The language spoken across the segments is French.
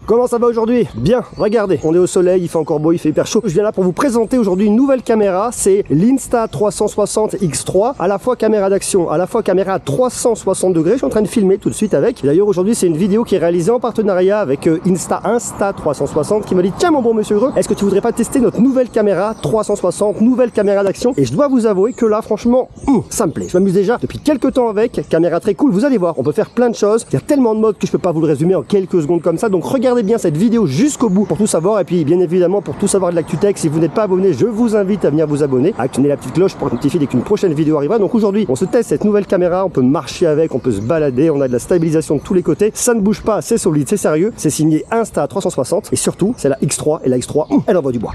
Comment ça va aujourd'hui? Bien, regardez, on est au soleil, il fait encore beau, il fait hyper chaud. Je viens là pour vous présenter aujourd'hui une nouvelle caméra, c'est l'Insta360 X3, à la fois caméra d'action, à la fois caméra à 360 degrés. Je suis en train de filmer tout de suite avec. D'ailleurs aujourd'hui c'est une vidéo qui est réalisée en partenariat avec Insta360 qui m'a dit tiens mon bon monsieur Greux, est-ce que tu voudrais pas tester notre nouvelle caméra 360, nouvelle caméra d'action? Et je dois vous avouer que là franchement, ça me plaît. Je m'amuse déjà depuis quelques temps avec, caméra très cool, vous allez voir, on peut faire plein de choses. Il y a tellement de modes que je peux pas vous le résumer en quelques secondes comme ça, donc regardez bien cette vidéo jusqu'au bout pour tout savoir. Et puis bien évidemment pour tout savoir de l'actu tech, si vous n'êtes pas abonné, je vous invite à venir vous abonner, à actionner la petite cloche pour être notifié dès qu'une prochaine vidéo arrivera. Donc aujourd'hui on se teste cette nouvelle caméra, on peut marcher avec, on peut se balader, on a de la stabilisation de tous les côtés, ça ne bouge pas, c'est solide, c'est sérieux, c'est signé Insta360 et surtout c'est la X3 et la X3 elle envoie du bois.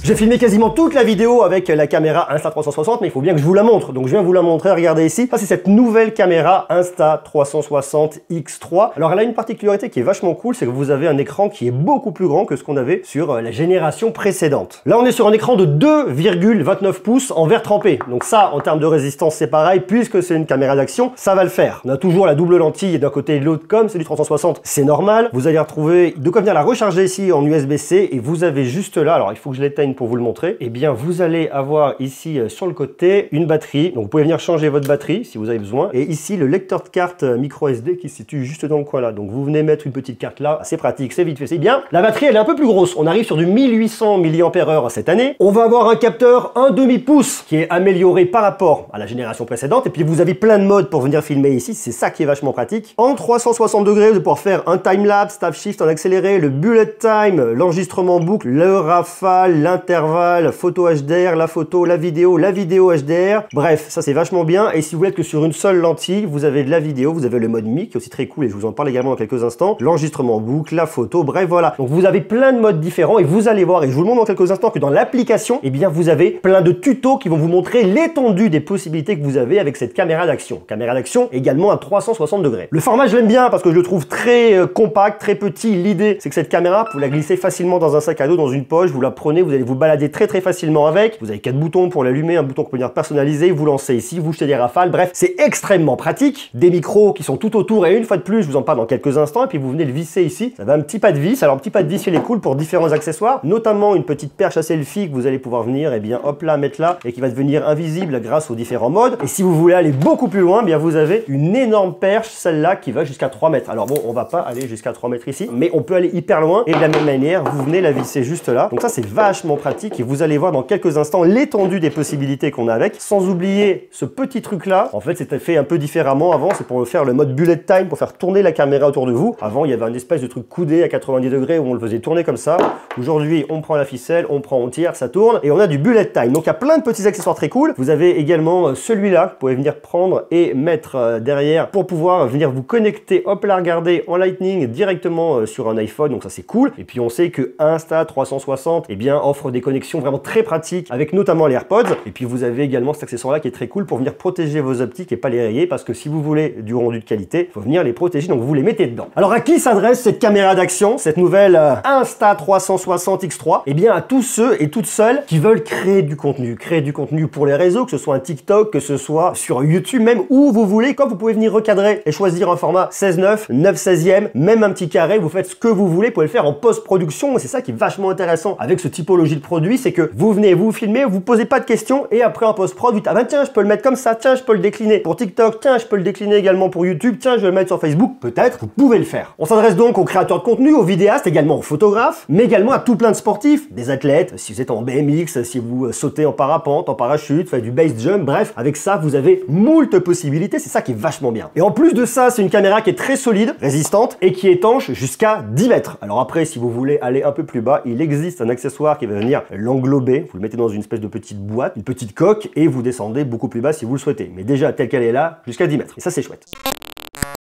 J'ai filmé quasiment toute la vidéo avec la caméra Insta360, mais il faut bien que je vous la montre. Donc je viens vous la montrer, regardez ici. Ça c'est cette nouvelle caméra Insta360 X3. Alors elle a une particularité qui est vachement cool, c'est que vous avez un écran qui est beaucoup plus grand que ce qu'on avait sur la génération précédente. Là on est sur un écran de 2,29 pouces en verre trempé. Donc ça en termes de résistance c'est pareil, puisque c'est une caméra d'action, ça va le faire. On a toujours la double lentille d'un côté et de l'autre, comme c'est du 360, c'est normal. Vous allez retrouver de quoi venir la recharger ici en USB-C et vous avez juste là, alors il faut que je l'éteigne pour vous le montrer, et bien vous allez avoir ici sur le côté une batterie, donc vous pouvez venir changer votre batterie si vous avez besoin, et ici le lecteur de carte micro SD qui se situe juste dans le coin là, donc vous venez mettre une petite carte là, c'est pratique, c'est vite fait, c'est bien. La batterie elle est un peu plus grosse, on arrive sur du 1800 mAh cette année, on va avoir un capteur 1/2 pouce qui est amélioré par rapport à la génération précédente, et puis vous avez plein de modes pour venir filmer ici, c'est ça qui est vachement pratique. En 360 degrés vous allez pouvoir faire un time-lapse, tap shift en accéléré, le bullet time, l'enregistrement en boucle, le rafale, l'intervalle, photo HDR, la photo, la vidéo HDR. Bref, ça c'est vachement bien. Et si vous voulez que sur une seule lentille, vous avez de la vidéo, vous avez le mode MIC qui est aussi très cool et je vous en parle également dans quelques instants. L'enregistrement en boucle, la photo, bref voilà. Donc vous avez plein de modes différents et vous allez voir, et je vous le montre dans quelques instants, que dans l'application, eh bien vous avez plein de tutos qui vont vous montrer l'étendue des possibilités que vous avez avec cette caméra d'action. Caméra d'action également à 360 degrés. Le format je l'aime bien parce que je le trouve très compact, très petit. L'idée c'est que cette caméra, vous la glissez facilement dans un sac à dos, dans une poche, vous la prenez, vous allez vous balader très facilement avec. Vous avez 4 boutons pour l'allumer, un bouton qu'on peut venir personnaliser, vous lancez ici, vous jetez des rafales, bref, c'est extrêmement pratique. Des micros qui sont tout autour et une fois de plus, je vous en parle dans quelques instants, et puis vous venez le visser ici. Ça va un petit pas de vis. Alors, un petit pas de vis, il est cool pour différents accessoires, notamment une petite perche à selfie que vous allez pouvoir venir, et bien hop là, mettre là, et qui va devenir invisible grâce aux différents modes. Et si vous voulez aller beaucoup plus loin, bien vous avez une énorme perche, celle-là, qui va jusqu'à 3 mètres. Alors bon, on va pas aller jusqu'à 3 mètres ici, mais on peut aller hyper loin, et de la même manière, vous venez la visser juste là. Donc ça, c'est vachement pratique, et vous allez voir dans quelques instants l'étendue des possibilités qu'on a avec, sans oublier ce petit truc là. En fait c'était fait un peu différemment avant, c'est pour faire le mode bullet time, pour faire tourner la caméra autour de vous. Avant il y avait un espèce de truc coudé à 90 degrés où on le faisait tourner comme ça. Aujourd'hui on prend la ficelle, on tire, ça tourne et on a du bullet time. Donc il y a plein de petits accessoires très cool. Vous avez également celui-là que vous pouvez venir prendre et mettre derrière pour pouvoir venir vous connecter, hop là regardez, en lightning directement sur un iPhone, donc ça c'est cool. Et puis on sait que Insta360 eh bien offre des connexions vraiment très pratiques avec notamment les AirPods. Et puis vous avez également cet accessoire là qui est très cool pour venir protéger vos optiques et pas les rayer, parce que si vous voulez du rendu de qualité, il faut venir les protéger, donc vous les mettez dedans. Alors à qui s'adresse cette caméra d'action, cette nouvelle Insta360 X3? Eh bien à tous ceux et toutes celles qui veulent créer du contenu pour les réseaux, que ce soit un TikTok, que ce soit sur YouTube, même où vous voulez. Quand vous pouvez venir recadrer et choisir un format 16:9, 9/16e, même un petit carré, vous faites ce que vous voulez, vous pouvez le faire en post-production. Et c'est ça qui est vachement intéressant avec ce typologie de produit, c'est que vous venez, vous filmez, vous posez pas de questions et après en post-prod, vous dites ah ben tiens, je peux le mettre comme ça, tiens, je peux le décliner pour TikTok, tiens, je peux le décliner également pour YouTube, tiens, je vais le mettre sur Facebook, peut-être, vous pouvez le faire. On s'adresse donc aux créateurs de contenu, aux vidéastes, également aux photographes, mais également à tout plein de sportifs, des athlètes, si vous êtes en BMX, si vous sautez en parapente, en parachute, faites du base jump, bref, avec ça, vous avez moult possibilités, c'est ça qui est vachement bien. Et en plus de ça, c'est une caméra qui est très solide, résistante et qui est étanche jusqu'à 10 mètres. Alors après, si vous voulez aller un peu plus bas, il existe un accessoire qui va venir l'englober, vous le mettez dans une espèce de petite boîte, une petite coque, et vous descendez beaucoup plus bas si vous le souhaitez. Mais déjà, telle qu'elle est là, jusqu'à 10 mètres. Et ça, c'est chouette.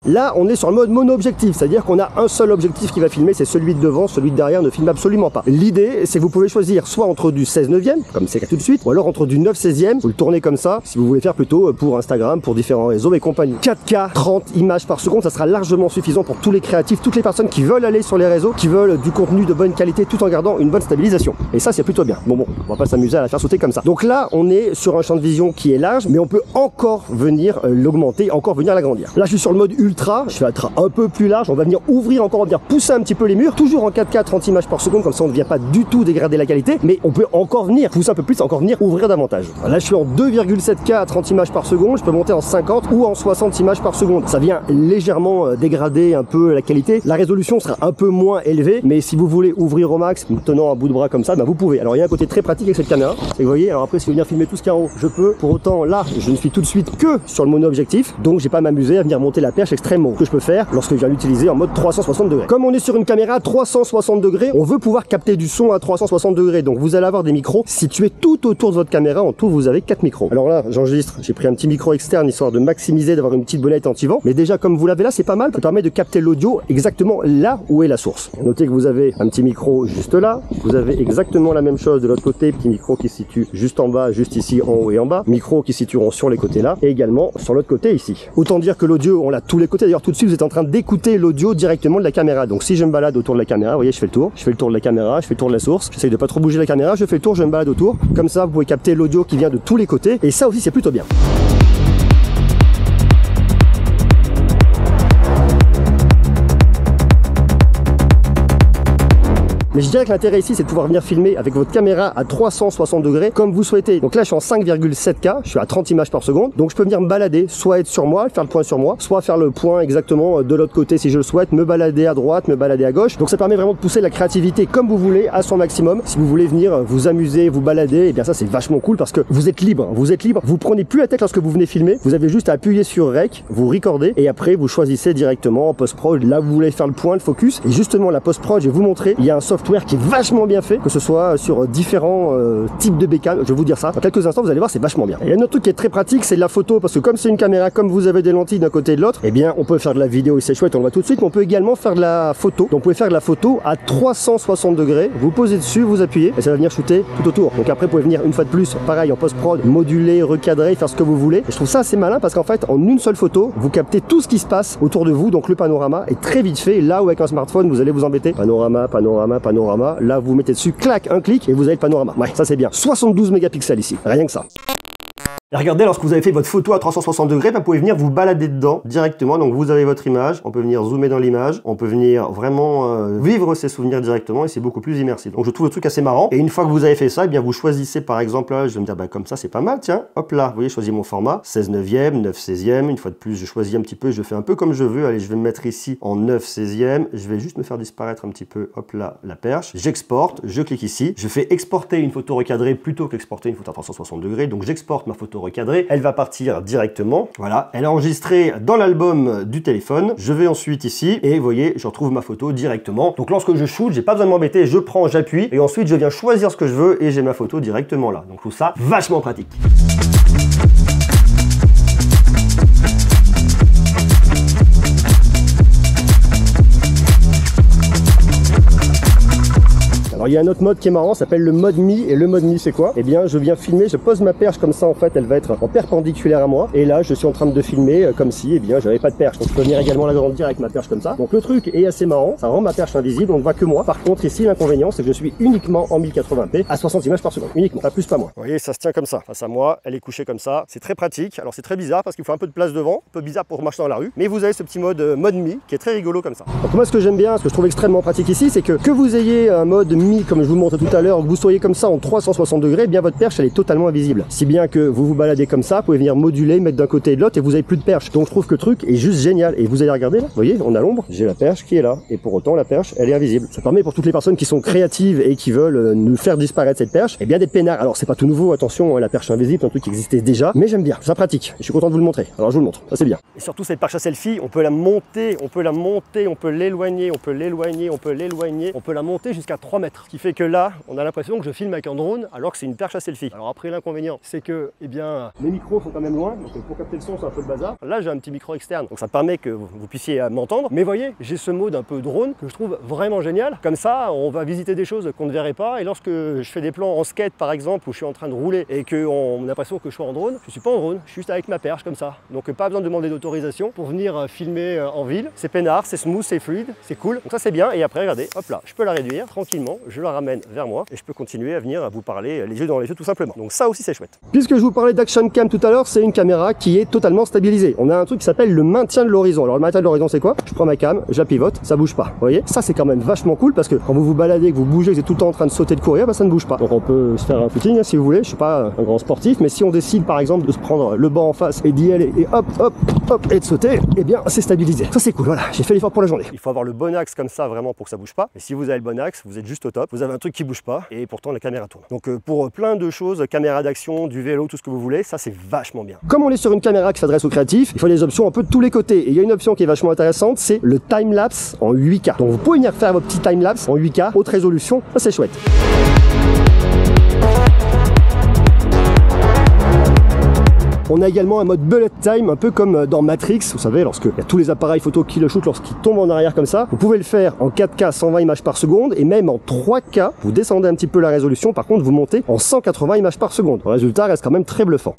Là, on est sur le mode mono-objectif, c'est-à-dire qu'on a un seul objectif qui va filmer, c'est celui de devant, celui de derrière ne filme absolument pas. L'idée, c'est que vous pouvez choisir soit entre du 16/9, comme c'est le cas tout de suite, ou alors entre du 9/16, vous le tournez comme ça, si vous voulez faire plutôt pour Instagram, pour différents réseaux et compagnie. 4K, 30 images par seconde, ça sera largement suffisant pour tous les créatifs, toutes les personnes qui veulent aller sur les réseaux, qui veulent du contenu de bonne qualité tout en gardant une bonne stabilisation. Et ça, c'est plutôt bien. Bon, on va pas s'amuser à la faire sauter comme ça. Donc là, on est sur un champ de vision qui est large, mais on peut encore venir l'augmenter, encore venir l'agrandir. Là, je suis sur le mode ultra, je vais être un peu plus large, on va venir ouvrir encore, on va venir pousser un petit peu les murs, toujours en 4K, 30 images par seconde, comme ça on ne vient pas du tout dégrader la qualité, mais on peut encore venir pousser un peu plus, encore venir ouvrir davantage. Là, je suis en 2,7K à 30 images par seconde, je peux monter en 50 ou en 60 images par seconde. Ça vient légèrement dégrader un peu la qualité. La résolution sera un peu moins élevée, mais si vous voulez ouvrir au max, en tenant un bout de bras comme ça, ben vous pouvez. Alors il y a un côté très pratique avec cette caméra, et vous voyez, alors après si vous venir filmer tout ce qu'il y a en haut, je peux. Pour autant, là, je ne suis tout de suite que sur le mono objectif, donc j'ai pas à m'amuser à venir monter la perche extrêmement haut, que je peux faire lorsque je viens l'utiliser en mode 360 degrés. Comme on est sur une caméra à 360 degrés, on veut pouvoir capter du son à 360 degrés, donc vous allez avoir des micros situés tout autour de votre caméra. En tout, vous avez 4 micros. Alors là, j'enregistre, j'ai pris un petit micro externe histoire de maximiser, d'avoir une petite bonnette anti-vent, mais déjà comme vous l'avez là, c'est pas mal, ça permet de capter l'audio exactement là où est la source. Notez que vous avez un petit micro juste là, vous avez exactement la même chose de l'autre côté, petit micro qui se situe juste en bas, juste ici en haut et en bas, micro qui se situeront sur les côtés là, et également sur l'autre côté ici. Autant dire que l'audio, on l'a tous les côtés. D'ailleurs, tout de suite, vous êtes en train d'écouter l'audio directement de la caméra. Donc si je me balade autour de la caméra, vous voyez, je fais le tour de la caméra, je fais le tour de la source, j'essaye de pas trop bouger la caméra, je fais le tour, je me balade autour. Comme ça, vous pouvez capter l'audio qui vient de tous les côtés, et ça aussi, c'est plutôt bien. Mais je dirais que l'intérêt ici, c'est de pouvoir venir filmer avec votre caméra à 360 degrés comme vous souhaitez. Donc là, je suis en 5,7K, je suis à 30 images par seconde. Donc je peux venir me balader, soit être sur moi, faire le point sur moi, soit faire le point exactement de l'autre côté si je le souhaite, me balader à droite, me balader à gauche. Donc ça permet vraiment de pousser la créativité comme vous voulez à son maximum. Si vous voulez venir vous amuser, vous balader, et bien ça c'est vachement cool parce que vous êtes libre. Vous prenez plus la tête lorsque vous venez filmer. Vous avez juste à appuyer sur Rec, vous recordez et après vous choisissez directement en post-prod là où vous voulez faire le point, le focus. Et justement la post-prod, je vais vous montrer, il y a un software qui est vachement bien fait, que ce soit sur différents types de bécanes. Je vais vous dire ça. Dans quelques instants, vous allez voir, c'est vachement bien. Et un autre truc qui est très pratique, c'est la photo, parce que comme c'est une caméra, comme vous avez des lentilles d'un côté et de l'autre, eh bien, on peut faire de la vidéo et c'est chouette, on le voit tout de suite, mais on peut également faire de la photo. Donc, vous pouvez faire de la photo à 360 degrés. Vous posez dessus, vous appuyez et ça va venir shooter tout autour. Donc après, vous pouvez venir une fois de plus, pareil, en post-prod, moduler, recadrer, faire ce que vous voulez. Et je trouve ça assez malin parce qu'en fait, en une seule photo, vous captez tout ce qui se passe autour de vous. Donc le panorama est très vite fait. Là où avec un smartphone, vous allez vous embêter. Panorama, panorama, panorama. Là, vous mettez dessus, clac, un clic et vous avez le panorama. Ouais, ça c'est bien. 72 mégapixels ici, rien que ça. Et regardez, lorsque vous avez fait votre photo à 360 degrés, vous pouvez venir vous balader dedans directement. Donc vous avez votre image, on peut venir zoomer dans l'image, on peut venir vraiment vivre ses souvenirs directement et c'est beaucoup plus immersif. Donc je trouve le truc assez marrant. Et une fois que vous avez fait ça, eh bien vous choisissez par exemple, là, je vais me dire bah, comme ça c'est pas mal, tiens, hop là, vous voyez, je choisis mon format, 16/9, 9/16, une fois de plus je choisis un petit peu, je fais un peu comme je veux. Allez, je vais me mettre ici en 9/16, je vais juste me faire disparaître un petit peu, hop là, la perche, j'exporte, je clique ici, je fais exporter une photo recadrée plutôt qu'exporter une photo à 360 degrés. Donc j'exporte ma photo recadrée, elle va partir directement, voilà, elle est enregistrée dans l'album du téléphone. Je vais ensuite ici et vous voyez, je retrouve ma photo directement. Donc lorsque je shoot, j'ai pas besoin de m'embêter, je prends, j'appuie et ensuite je viens choisir ce que je veux et j'ai ma photo directement là. Donc je trouve ça vachement pratique. Alors il y a un autre mode qui est marrant, ça s'appelle le mode mi. Et le mode mi c'est quoi? Eh bien je viens filmer, je pose ma perche comme ça en fait, elle va être en perpendiculaire à moi. Et là je suis en train de filmer comme si eh bien j'avais pas de perche. Donc je peux venir également l'agrandir avec ma perche comme ça. Donc le truc est assez marrant, ça rend ma perche invisible, on ne voit que moi. Par contre ici l'inconvénient c'est que je suis uniquement en 1080p à 60 images par seconde. Uniquement, pas plus pas moins. Vous voyez, ça se tient comme ça, face à moi, elle est couchée comme ça. C'est très pratique. Alors c'est très bizarre parce qu'il faut un peu de place devant, un peu bizarre pour marcher dans la rue. Mais vous avez ce petit mode mi qui est très rigolo comme ça. Donc moi ce que j'aime bien, ce que je trouve extrêmement pratique ici, c'est que vous ayez un mode mi comme je vous montre tout à l'heure, que vous soyez comme ça en 360 degrés, eh bien votre perche elle est totalement invisible. Si bien que vous vous baladez comme ça, vous pouvez venir moduler, mettre d'un côté et de l'autre et vous avez plus de perche. Donc je trouve que le truc est juste génial. Et vous allez regarder là, vous voyez, on a l'ombre, j'ai la perche qui est là. Et pour autant la perche elle est invisible. Ça permet pour toutes les personnes qui sont créatives et qui veulent nous faire disparaître cette perche, eh bien d'être peinards. Alors c'est pas tout nouveau, attention, la perche invisible, c'est un truc qui existait déjà, mais j'aime bien, ça pratique. Je suis content de vous le montrer. Alors je vous le montre, ça c'est bien. Et surtout cette perche à selfie, on peut la monter, on peut la monter, on peut l'éloigner, on peut l'éloigner, on peut l'éloigner, on peut la monter jusqu'à 3 mètres. Ce qui fait que là, on a l'impression que je filme avec un drone alors que c'est une perche à selfie. Alors après, l'inconvénient, c'est que, eh bien, mes micros sont quand même loin, donc pour capter le son, c'est un peu le bazar. Là, j'ai un petit micro externe, donc ça permet que vous puissiez m'entendre. Mais voyez, j'ai ce mode un peu drone que je trouve vraiment génial. Comme ça, on va visiter des choses qu'on ne verrait pas. Et lorsque je fais des plans en skate, par exemple, où je suis en train de rouler et qu'on a l'impression que je suis en drone, je suis pas en drone, je suis juste avec ma perche comme ça. Donc pas besoin de demander d'autorisation pour venir filmer en ville. C'est peinard, c'est smooth, c'est fluide, c'est cool. Donc ça c'est bien. Et après, regardez, hop là, je peux la réduire tranquillement, je la ramène vers moi et je peux continuer à venir vous parler les yeux dans les yeux tout simplement. Donc ça aussi c'est chouette. Puisque je vous parlais d'Action Cam tout à l'heure, c'est une caméra qui est totalement stabilisée. On a un truc qui s'appelle le maintien de l'horizon. Alors le maintien de l'horizon c'est quoi? Je prends ma cam, je la pivote, ça bouge pas. Vous voyez? Ça c'est quand même vachement cool parce que quand vous vous baladez, que vous bougez, que vous êtes tout le temps en train de sauter, de courir, bah, ça ne bouge pas. Donc on peut se faire un footing hein, si vous voulez. Je suis pas un grand sportif, mais si on décide par exemple de se prendre le banc en face et d'y aller et hop hop hop et de sauter, eh bien c'est stabilisé. Ça c'est cool, voilà, j'ai fait l'effort pour la journée. Il faut avoir le bon axe comme ça vraiment pour que ça bouge pas. Et si vous avez le bon axe, vous êtes juste au top. Vous avez un truc qui bouge pas et pourtant la caméra tourne. Donc pour plein de choses, caméra d'action, du vélo, tout ce que vous voulez, ça c'est vachement bien. Comme on est sur une caméra qui s'adresse aux créatifs, il faut des options un peu de tous les côtés. Et il y a une option qui est vachement intéressante, c'est le time-lapse en 8K. Donc vous pouvez venir faire votre petit time-lapse en 8K, haute résolution, ça c'est chouette. On a également un mode bullet time, un peu comme dans Matrix, vous savez, lorsqu'il y a tous les appareils photo qui le shootent, lorsqu'ils tombent en arrière comme ça. Vous pouvez le faire en 4K, 120 images par seconde, et même en 3K. Vous descendez un petit peu la résolution, par contre vous montez en 180 images par seconde. Le résultat reste quand même très bluffant.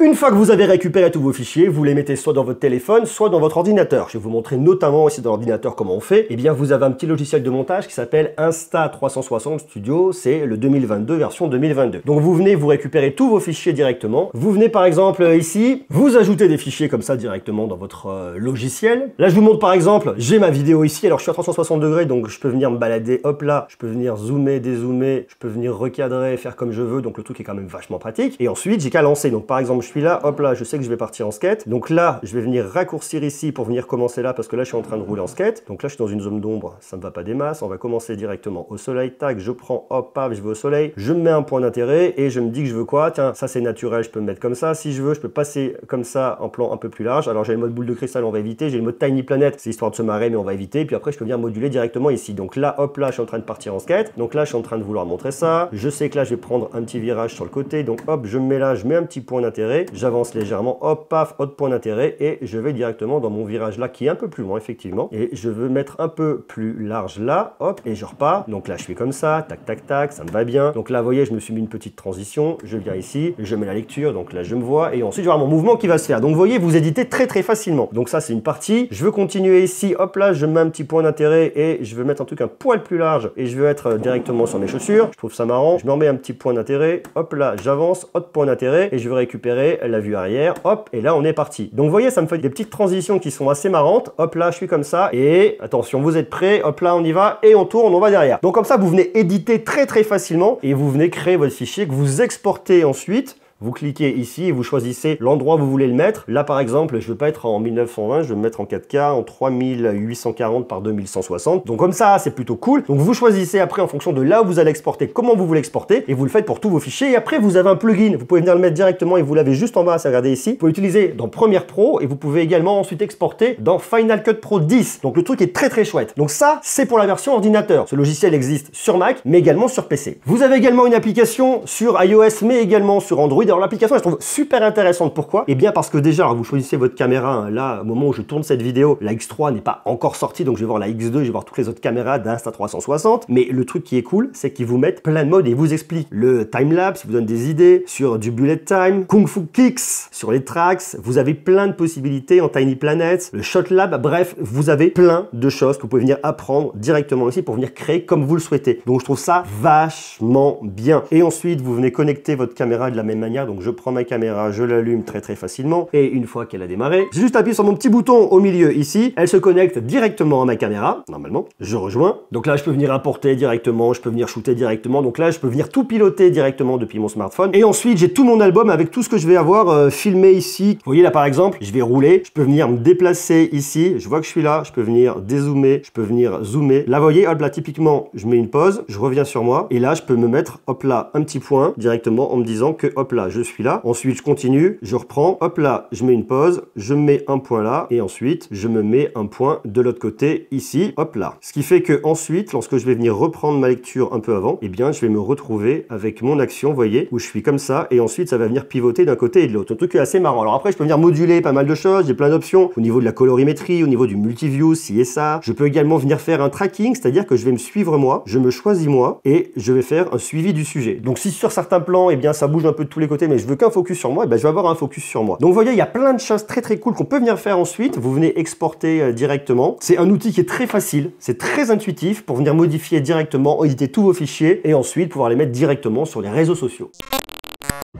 Une fois que vous avez récupéré tous vos fichiers, vous les mettez soit dans votre téléphone, soit dans votre ordinateur. Je vais vous montrer notamment ici dans l'ordinateur comment on fait. Eh bien, vous avez un petit logiciel de montage qui s'appelle Insta360 Studio. C'est le 2022, version 2022. Donc, vous venez vous récupérer tous vos fichiers directement. Vous venez par exemple ici, vous ajoutez des fichiers comme ça directement dans votre logiciel. Là, je vous montre par exemple, j'ai ma vidéo ici. Alors, je suis à 360 degrés, donc je peux venir me balader. Hop là, je peux venir zoomer, dézoomer. Je peux venir recadrer, faire comme je veux. Donc, le truc est quand même vachement pratique. Et ensuite, j'ai qu'à lancer. Donc, par exemple, je suis là, hop là, je sais que je vais partir en skate. Donc là, je vais venir raccourcir ici pour venir commencer là parce que là, je suis en train de rouler en skate. Donc là, je suis dans une zone d'ombre, ça ne va pas des masses. On va commencer directement au soleil. Tac, je prends, hop, paf, je vais au soleil. Je me mets un point d'intérêt et je me dis que je veux quoi? Tiens, ça c'est naturel, je peux me mettre comme ça. Si je veux, je peux passer comme ça en plan un peu plus large. Alors j'ai le mode boule de cristal, on va éviter. J'ai le mode tiny planet, c'est histoire de se marrer, mais on va éviter. Puis après, je peux venir moduler directement ici. Donc là, hop là, je suis en train de partir en skate. Donc là, je suis en train de vouloir montrer ça. Je sais que là, je vais prendre un petit virage sur le côté. Donc hop, je me mets là, je mets un petit point d'intérêt. J'avance légèrement, hop, paf, autre point d'intérêt et je vais directement dans mon virage là qui est un peu plus loin effectivement et je veux mettre un peu plus large là, hop, et je repars. Donc là je fais comme ça, tac tac tac, ça me va bien. Donc là vous voyez, je me suis mis une petite transition, je viens ici, je mets la lecture, donc là je me vois et ensuite je vais avoir mon mouvement qui va se faire. Donc vous voyez, vous éditez très très facilement. Donc ça c'est une partie. Je veux continuer ici, hop là, je mets un petit point d'intérêt et je veux mettre un truc un poil plus large et je veux être directement sur mes chaussures. Je trouve ça marrant. Je me remets un petit point d'intérêt, hop là, j'avance, autre point d'intérêt et je veux récupérer la vue arrière, hop, et là on est parti. Donc vous voyez, ça me fait des petites transitions qui sont assez marrantes. Hop là, je suis comme ça et attention, vous êtes prêts, hop là, on y va et on tourne, on va derrière. Donc comme ça, vous venez éditer très très facilement et vous venez créer votre fichier que vous exportez ensuite. Vous cliquez ici et vous choisissez l'endroit où vous voulez le mettre. Là, par exemple, je ne veux pas être en 1920, je vais me mettre en 4K, en 3840 par 2160. Donc comme ça, c'est plutôt cool. Donc vous choisissez après en fonction de là où vous allez exporter, comment vous voulez exporter, et vous le faites pour tous vos fichiers. Et après, vous avez un plugin. Vous pouvez venir le mettre directement et vous l'avez juste en bas, c'est regardez ici. Vous pouvez l'utiliser dans Premiere Pro et vous pouvez également ensuite exporter dans Final Cut Pro 10. Donc le truc est très très chouette. Donc ça, c'est pour la version ordinateur. Ce logiciel existe sur Mac, mais également sur PC. Vous avez également une application sur iOS, mais également sur Android. Alors l'application, je trouve super intéressante. Pourquoi? Eh bien parce que déjà, vous choisissez votre caméra. Hein, là, au moment où je tourne cette vidéo, la X3 n'est pas encore sortie, donc je vais voir la X2, je vais voir toutes les autres caméras d'Insta360. Mais le truc qui est cool, c'est qu'ils vous mettent plein de modes et ils vous expliquent le time-lapse, ils vous donnent des idées sur du bullet time, Kung Fu Kicks, sur les tracks. Vous avez plein de possibilités en Tiny Planet, le Shot Lab. Bref, vous avez plein de choses que vous pouvez venir apprendre directement ici pour venir créer comme vous le souhaitez. Donc je trouve ça vachement bien. Et ensuite, vous venez connecter votre caméra de la même manière. Donc je prends ma caméra, je l'allume très très facilement et une fois qu'elle a démarré, j'ai juste appuyé sur mon petit bouton au milieu ici, elle se connecte directement à ma caméra, normalement, je rejoins. Donc là, je peux venir importer directement, je peux venir shooter directement, donc là, je peux venir tout piloter directement depuis mon smartphone. Et ensuite, j'ai tout mon album avec tout ce que je vais avoir filmé ici. Vous voyez là, par exemple, je vais rouler, je peux venir me déplacer ici, je vois que je suis là, je peux venir dézoomer, je peux venir zoomer. Là, vous voyez, hop là, typiquement, je mets une pause, je reviens sur moi et là, je peux me mettre, hop là, un petit point directement en me disant que, hop là, je suis là. Ensuite, je continue, je reprends. Hop là, je mets une pause, je mets un point là et ensuite, je me mets un point de l'autre côté ici. Hop là. Ce qui fait que ensuite, lorsque je vais venir reprendre ma lecture un peu avant, eh bien, je vais me retrouver avec mon action, vous voyez, où je suis comme ça et ensuite, ça va venir pivoter d'un côté et de l'autre. Un truc assez marrant. Alors après, je peux venir moduler pas mal de choses. J'ai plein d'options au niveau de la colorimétrie, au niveau du multiview, ci et ça. Je peux également venir faire un tracking, c'est-à-dire que je vais me suivre moi, je me choisis moi et je vais faire un suivi du sujet. Donc si sur certains plans, eh bien ça bouge un peu de tous les côtés, mais je veux qu'un focus sur moi, eh bien, je vais avoir un focus sur moi. Donc vous voyez, il y a plein de choses très cool qu'on peut venir faire ensuite. Vous venez exporter directement. C'est un outil qui est très facile, c'est très intuitif pour venir modifier directement, éditer tous vos fichiers et ensuite pouvoir les mettre directement sur les réseaux sociaux.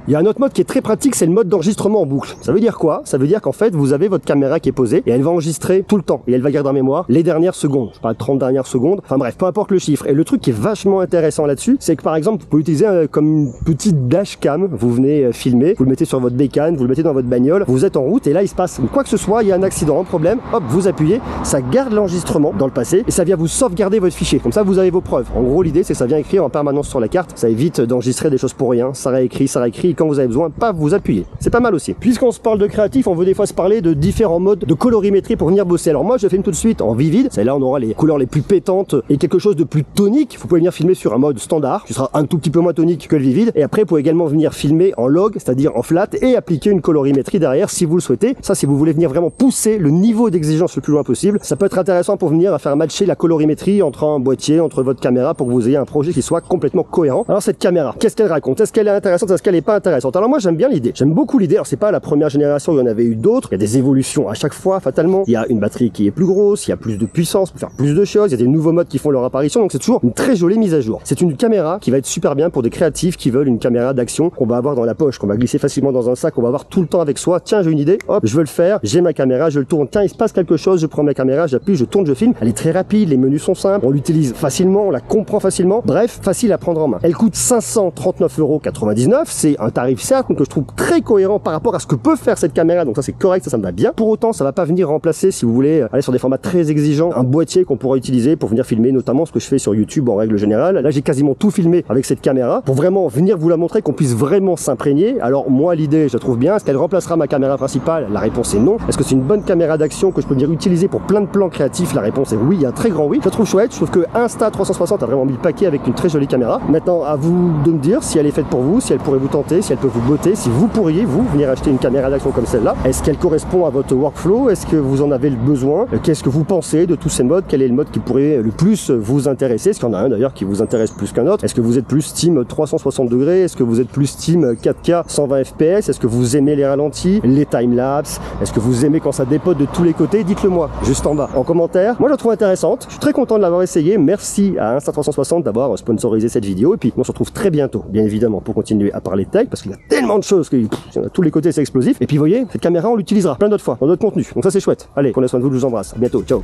Il y a un autre mode qui est très pratique, c'est le mode d'enregistrement en boucle. Ça veut dire quoi? Ça veut dire qu'en fait, vous avez votre caméra qui est posée et elle va enregistrer tout le temps. Et elle va garder en mémoire les dernières secondes. Je parle de 30 dernières secondes. Enfin bref, peu importe le chiffre. Et le truc qui est vachement intéressant là-dessus, c'est que par exemple, vous pouvez utiliser comme une petite dashcam. Vous venez filmer, vous le mettez sur votre bécane, vous le mettez dans votre bagnole, vous êtes en route et là, il se passe quoi que ce soit, il y a un accident, un problème, hop, vous appuyez, ça garde l'enregistrement dans le passé et ça vient vous sauvegarder votre fichier. Comme ça, vous avez vos preuves. En gros, l'idée, c'est que ça vient écrire en permanence sur la carte. Ça évite d'enregistrer des choses pour rien. Ça réécrit, et quand vous avez besoin, pas vous appuyer. C'est pas mal aussi. Puisqu'on se parle de créatif, on veut des fois se parler de différents modes de colorimétrie pour venir bosser. Alors moi, je filme tout de suite en vivide. C'est là on aura les couleurs les plus pétantes et quelque chose de plus tonique. Vous pouvez venir filmer sur un mode standard, qui sera un tout petit peu moins tonique que le vivide. Et après, vous pouvez également venir filmer en log, c'est-à-dire en flat, et appliquer une colorimétrie derrière si vous le souhaitez. Ça, si vous voulez venir vraiment pousser le niveau d'exigence le plus loin possible, ça peut être intéressant pour venir faire matcher la colorimétrie entre un boîtier, entre votre caméra, pour que vous ayez un projet qui soit complètement cohérent. Alors cette caméra, qu'est-ce qu'elle raconte? Est-ce qu'elle est intéressante? Est-ce qu'elle est pas intéressante? Alors moi, j'aime bien l'idée. J'aime beaucoup l'idée. Alors c'est pas la première génération, il y en avait eu d'autres. Il y a des évolutions à chaque fois, fatalement. Il y a une batterie qui est plus grosse, il y a plus de puissance pour faire plus de choses. Il y a des nouveaux modes qui font leur apparition. Donc c'est toujours une très jolie mise à jour. C'est une caméra qui va être super bien pour des créatifs qui veulent une caméra d'action qu'on va avoir dans la poche, qu'on va glisser facilement dans un sac, qu'on va avoir tout le temps avec soi. Tiens, j'ai une idée. Hop, je veux le faire. J'ai ma caméra, je le tourne. Tiens, il se passe quelque chose. Je prends ma caméra, j'appuie, je tourne, je filme. Elle est très rapide. Les menus sont simples. On l'utilise facilement, on la comprend facilement. Bref, facile à prendre en main. Elle coûte 539,99 €. C'est un tarif certes, mais que je trouve très cohérent par rapport à ce que peut faire cette caméra, donc ça c'est correct, ça me va bien. Pour autant, ça va pas venir remplacer, si vous voulez aller sur des formats très exigeants, un boîtier qu'on pourra utiliser pour venir filmer, notamment ce que je fais sur YouTube en règle générale. Là, j'ai quasiment tout filmé avec cette caméra pour vraiment venir vous la montrer, qu'on puisse vraiment s'imprégner. Alors moi, l'idée, je la trouve bien. Est-ce qu'elle remplacera ma caméra principale? La réponse est non. Est-ce que c'est une bonne caméra d'action que je peux venir utiliser pour plein de plans créatifs? La réponse est oui, un très grand oui. Je la trouve chouette. Je trouve que Insta360 a vraiment mis le paquet avec une très jolie caméra. Maintenant, à vous de me dire si elle est faite pour vous, si elle pourrait vous tenter, si elle peut vous botter, si vous pourriez vous venir acheter une caméra d'action comme celle-là. Est-ce qu'elle correspond à votre workflow? Est-ce que vous en avez le besoin? Qu'est-ce que vous pensez de tous ces modes? Quel est le mode qui pourrait le plus vous intéresser? Est-ce qu'il y en a un d'ailleurs qui vous intéresse plus qu'un autre? Est-ce que vous êtes plus team 360 degrés? Est-ce que vous êtes plus team 4K 120 fps? Est-ce que vous aimez les ralentis, les timelapses? Est-ce que vous aimez quand ça dépote de tous les côtés? Dites-le moi juste en bas en commentaire. Moi je la trouve intéressante. Je suis très content de l'avoir essayé. Merci à Insta360 d'avoir sponsorisé cette vidéo. Et puis on se retrouve très bientôt, bien évidemment, pour continuer à parler tech, parce qu'il y a tellement de choses que à tous les côtés c'est explosif. Et puis vous voyez, cette caméra on l'utilisera plein d'autres fois dans d'autres contenus. Donc ça c'est chouette. Allez, prenez soin de vous, je vous embrasse. À bientôt, ciao.